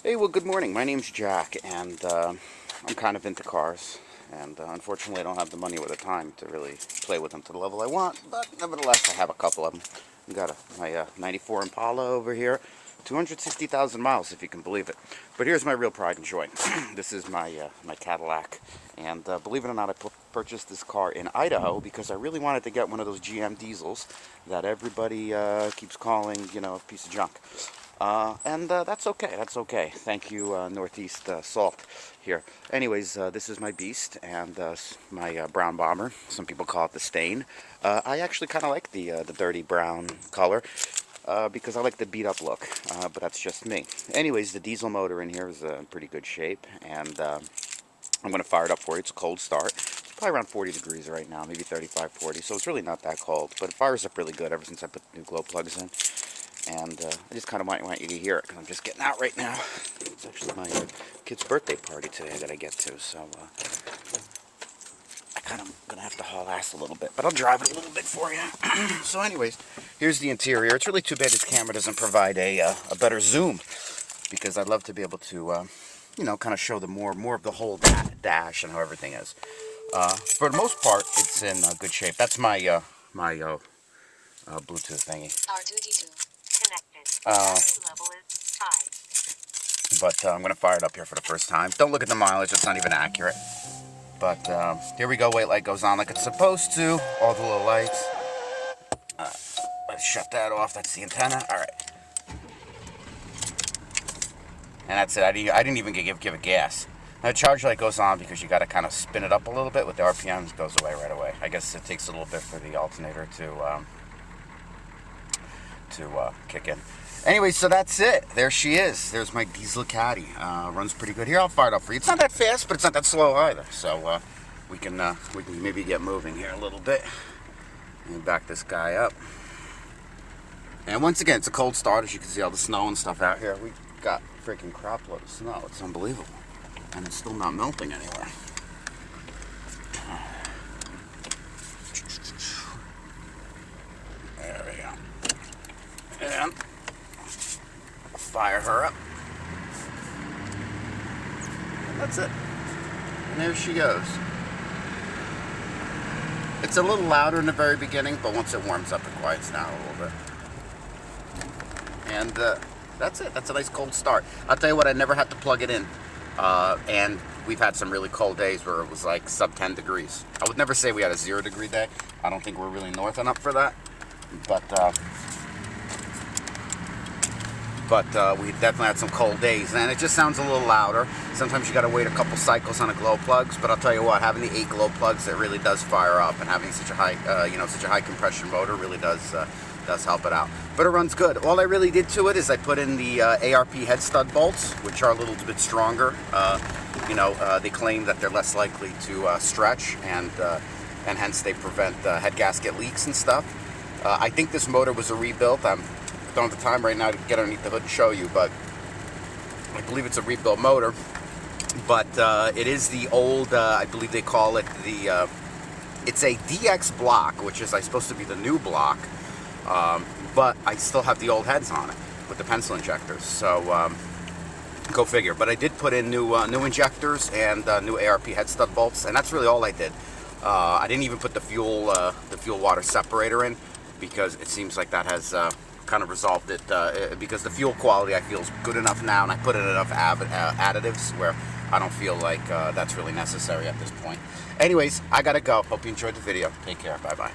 Hey, well, good morning. My name's Jack, and I'm kind of into cars. And unfortunately, I don't have the money or the time to really play with them to the level I want. But nevertheless, I have a couple of them. I've got my 94 Impala over here. 260,000 miles, if you can believe it. But here's my real pride and joy. This is my Cadillac. And believe it or not, I purchased this car in Idaho because I really wanted to get one of those GM diesels that everybody keeps calling, you know, a piece of junk. And that's okay, that's okay. Thank you, Northeast Salt here. Anyways, this is my beast and my brown bomber. Some people call it the stain. I actually kind of like the dirty brown color because I like the beat up look, but that's just me. Anyways, the diesel motor in here is in pretty good shape, and I'm going to fire it up for you. It's a cold start. It's probably around 40 degrees right now, maybe 35, 40, so it's really not that cold, but it fires up really good ever since I put the new glow plugs in. And I just kind of want you to hear it because I'm just getting out right now. It's actually my kid's birthday party today that I get to, so I kind of going to have to haul ass a little bit, but I'll drive it a little bit for you. So anyways, here's the interior. It's really too bad this camera doesn't provide a better zoom, because I'd love to be able to, you know, kind of show the more of the whole dash and how everything is. For the most part, it's in good shape. That's my Bluetooth thingy. R2D2 connected. Battery level is high. But I'm going to fire it up here for the first time. Don't look at the mileage, it's not even accurate. But here we go, wait, light goes on like it's supposed to. All the little lights. Let's shut that off, that's the antenna. Alright. And that's it, I didn't even give it gas. Now the charge light goes on because you got to kind of spin it up a little bit. With the RPMs, it goes away right away. I guess it takes a little bit for the alternator to kick in. Anyway, so that's it. There she is. There's my Diesel Caddy. Runs pretty good. Here, I'll fire it up for you. It's not that fast, but it's not that slow either. So we can maybe get moving here a little bit. And back this guy up. And once again, it's a cold start. As you can see, all the snow and stuff out here. We got freaking crap load of snow. It's unbelievable. And it's still not melting anywhere. There we go. And fire her up. And that's it. And there she goes. It's a little louder in the very beginning, but once it warms up, it quiets down a little bit. And that's it. That's a nice cold start. I'll tell you what, I never had to plug it in. And we've had some really cold days where it was like sub 10 degrees. I would never say we had a 0 degree day. I don't think we're really north enough for that. But we definitely had some cold days, and it just sounds a little louder. Sometimes you got to wait a couple cycles on the glow plugs, but I'll tell you what, having the 8 glow plugs, it really does fire up, and having such a high, such a high compression motor really does help it out. But it runs good. All I really did to it is I put in the ARP head stud bolts, which are a little bit stronger. They claim that they're less likely to stretch, and hence they prevent head gasket leaks and stuff. I think this motor was a rebuild. I don't have the time right now to get underneath the hood and show you, but I believe it's a rebuilt motor. But it is the old, I believe they call it the, it's a DX block, which is supposed to be the new block. But I still have the old heads on it with the pencil injectors, so go figure. But I did put in new injectors and new ARP head stud bolts, and that's really all I did. I didn't even put the fuel water separator in, because it seems like that has kind of resolved it, because the fuel quality I feel is good enough now, and I put in enough additives where I don't feel like that's really necessary at this point. Anyways, I gotta go. Hope you enjoyed the video. Take care. Bye bye.